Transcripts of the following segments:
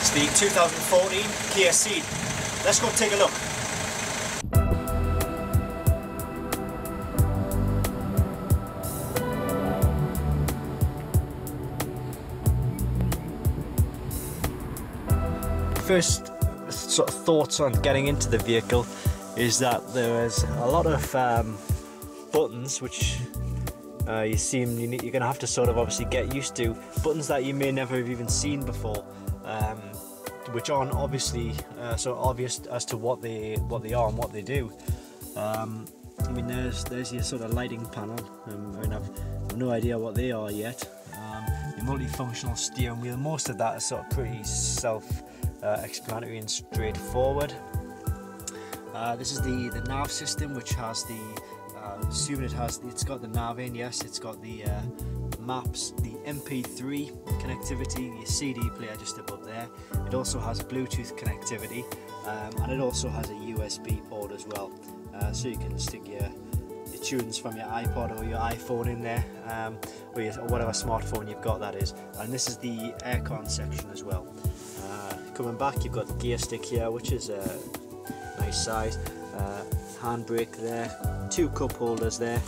It's the 2014 Kia Cee'd. Let's go take a look. First sort of thoughts on getting into the vehicle is that there is a lot of buttons which you're going to have to sort of obviously get used to, buttons that you may never have even seen before, which aren't obviously so obvious as to what they are and what they do. I mean, there's your sort of lighting panel. I mean, I've no idea what they are yet. Your multifunctional steering wheel, most of that is sort of pretty self-explanatory and straightforward. This is the nav system, which has the assuming it's got the nav in. Yes, it's got the maps, the MP3 connectivity, your CD player just above there. It also has Bluetooth connectivity, and it also has a USB port as well, so you can stick your tunes from your iPod or your iPhone in there, or whatever smartphone you've got, that is. And this is the aircon section as well. Coming back, you've got the gear stick here, which is a nice size. Handbrake there, two cup holders there,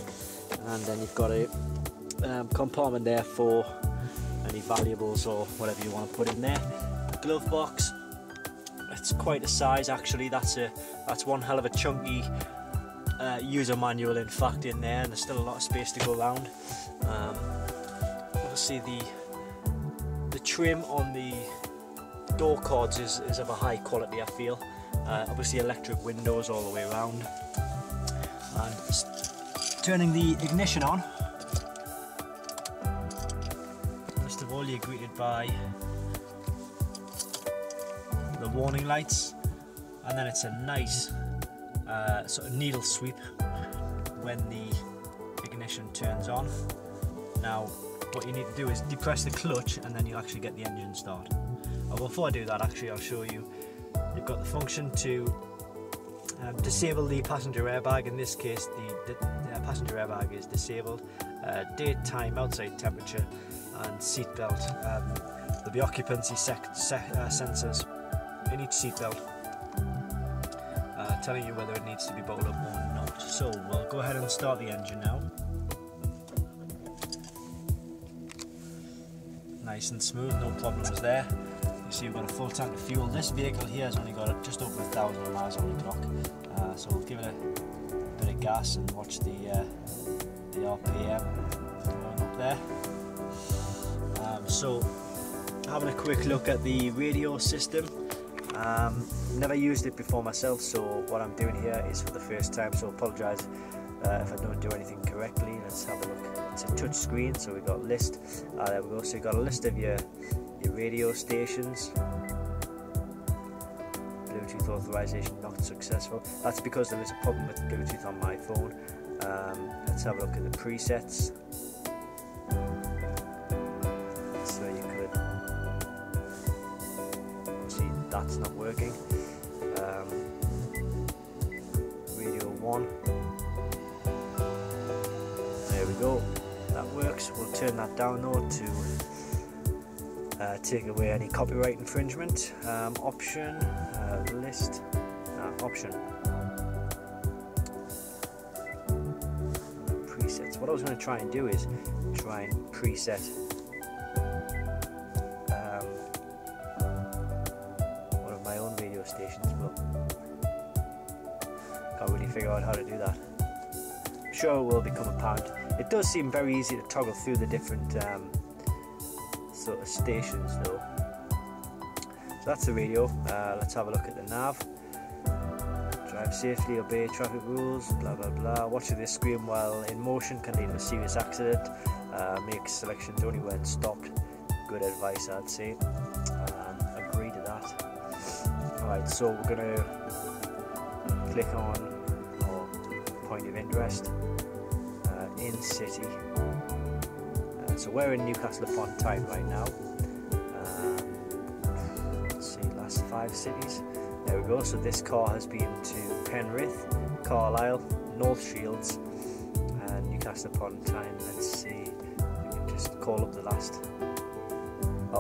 and then you've got a compartment there for any valuables or whatever you want to put in there. Glove box, it's quite a size actually. That's one hell of a chunky user manual in fact in there, and there's still a lot of space to go around. Obviously the trim on the door cards is of a high quality, I feel. Obviously electric windows all the way around, and turning the ignition on, first of all you're greeted by the warning lights, and then it's a nice sort of needle sweep when the ignition turns on. Now what you need to do is depress the clutch, and then you'll actually get the engine start. Before I do that, actually I'll show you. You've got the function to disable the passenger airbag. In this case, the passenger airbag is disabled. Daytime outside temperature and seat belt. There'll be occupancy sensors in each seat belt, telling you whether it needs to be bolted up or not. So we'll go ahead and start the engine now. Nice and smooth, no problems there. You see we've got a full tank of fuel. This vehicle here has only got just over 1,000 miles on the clock, so we'll give it a bit of gas and watch the RPM going up there. So having a quick look at the radio system. Never used it before myself, so what I'm doing here is for the first time, so apologise if I don't do anything correctly. Let's have a look. It's a touch screen, so we've got list. There we go. So you've got a list of your radio stations. Bluetooth authorization not successful. That's because there is a problem with Bluetooth on my phone. Let's have a look at the presets. So you could see that's not working. Radio 1. There we go. That works. We'll turn that down though to take away any copyright infringement. Option, list, option, presets. What I was going to try and do is try and preset one of my own radio stations, but can't really figure out how to do that. I'm sure it will become apparent. It does seem very easy to toggle through the different sort of stations though. So that's the radio. Let's have a look at the nav. Drive safely, obey traffic rules, blah blah blah. Watching this screen while in motion can lead to a serious accident. Make selections only when stopped. Good advice, I'd say. Agree to that. Alright, so we're going to click on our point of interest, in city. So we're in Newcastle upon Tyne right now. Let's see, last 5 cities. There we go. So this car has been to Penrith, Carlisle, North Shields, and Newcastle upon Tyne. Let's see. We can just call up the last.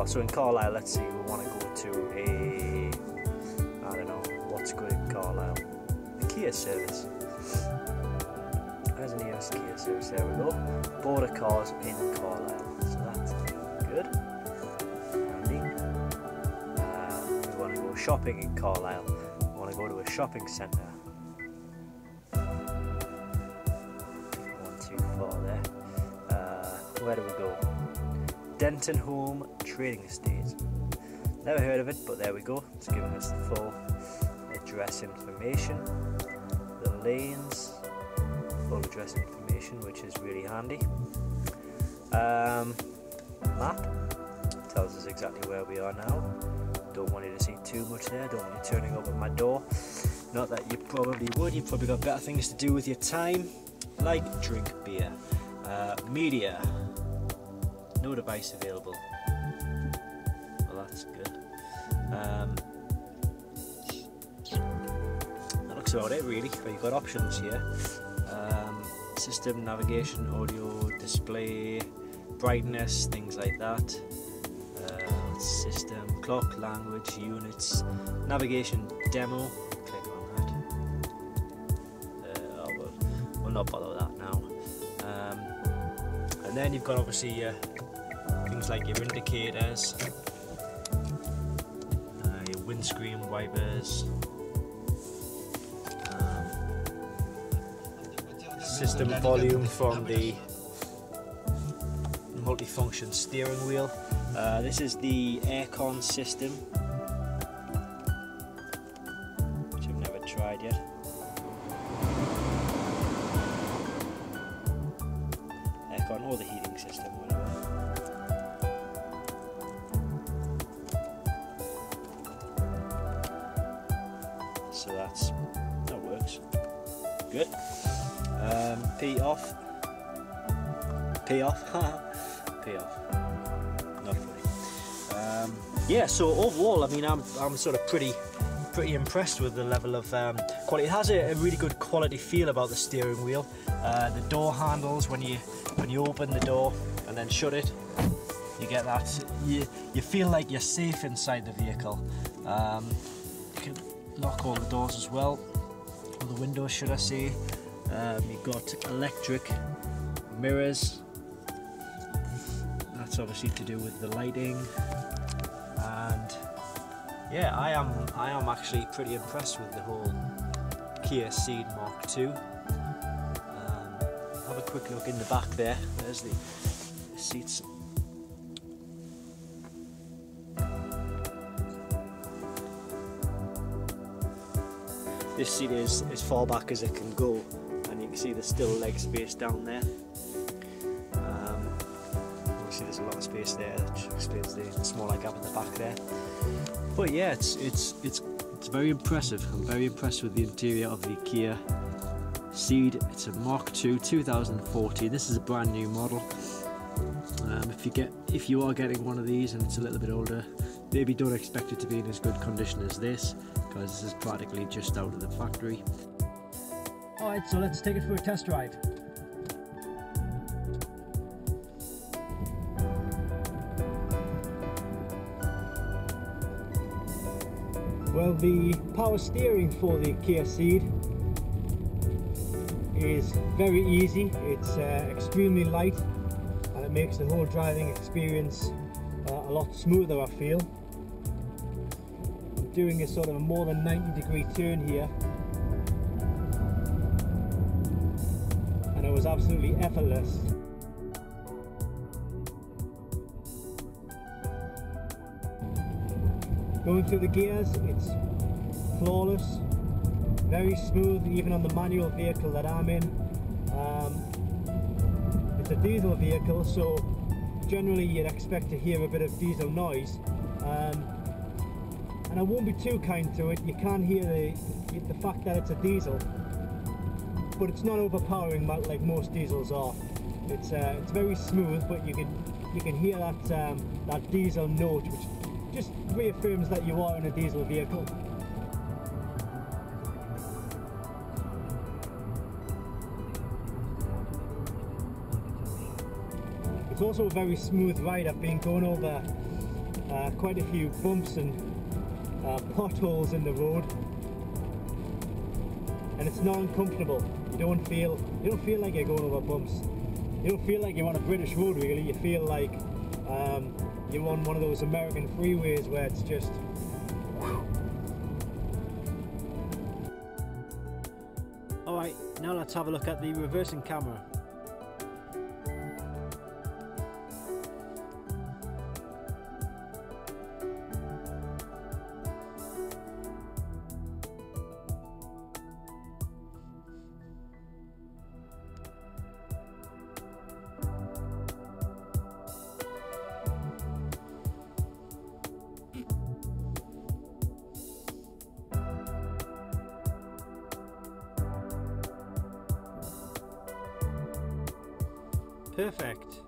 so in Carlisle, let's see, we want to go to a, I don't know, what's good in Carlisle? A Kia service. There's a nearest Kia service, there we go. Border cars in Carlisle, so that's good. Handy. We want to go shopping in Carlisle. We want to go to a shopping centre. One too far there. Where do we go? Denton Home Trading Estate. Never heard of it, but there we go. It's giving us the full address information. The lanes, full address information, which is really handy. Map tells us exactly where we are now. Don't want you to see too much there. Don't want you turning up at my door. Not that you probably would. You've probably got better things to do with your time, like drink beer. Media. No device available. Well, that's good. That looks about it really. But you've got options here. System, navigation, audio, display, brightness, things like that. System, clock, language, units, navigation, demo. Click on that. We'll not bother with that now. And then you've got obviously things like your indicators, your windscreen wipers, system volume from the multifunction steering wheel. This is the aircon system, which I've never tried yet. Aircon or the heating system, whatever. So that works. Good. P off. P off. P off. Not funny. Yeah. So overall, I mean, I'm sort of pretty impressed with the level of quality. It has a really good quality feel about the steering wheel. The door handles, when you open the door and then shut it, you get that. You feel like you're safe inside the vehicle. You can lock all the doors as well, or the windows, should I say. You've got electric mirrors. That's obviously to do with the lighting. And yeah, I am actually pretty impressed with the whole Kia Cee'd Mark II. Have a quick look in the back there. There's the seats. This seat is as far back as it can go, and you can see there's still leg space down there. Obviously there's a lot of space there, that explains the small gap at the back there. But yeah, it's very impressive. I'm very impressed with the interior of the Kia Cee'd. It's a Mark II 2014. This is a brand new model. If you are getting one of these and it's a little bit older, maybe don't expect it to be in as good condition as this, because this is practically just out of the factory. Alright, so let's take it for a test drive. Well, the power steering for the Kia Cee'd is very easy. It's extremely light, and it makes the whole driving experience a lot smoother, I feel. I'm doing a sort of a more than 90-degree turn here, and it was absolutely effortless. Going through the gears, it's flawless, very smooth, even on the manual vehicle that I'm in. It's a diesel vehicle, so generally you'd expect to hear a bit of diesel noise. And I won't be too kind to it. You can hear the fact that it's a diesel, but it's not overpowering like most diesels are. It's very smooth, but you can hear that diesel note, which just reaffirms that you are in a diesel vehicle. It's also a very smooth ride. I've been going over quite a few bumps and potholes in the road, and it's not uncomfortable. You don't feel like you're going over bumps. You don't feel like you're on a British road really. You feel like you're on one of those American freeways where it's just Alright, now let's have a look at the reversing camera. Perfect.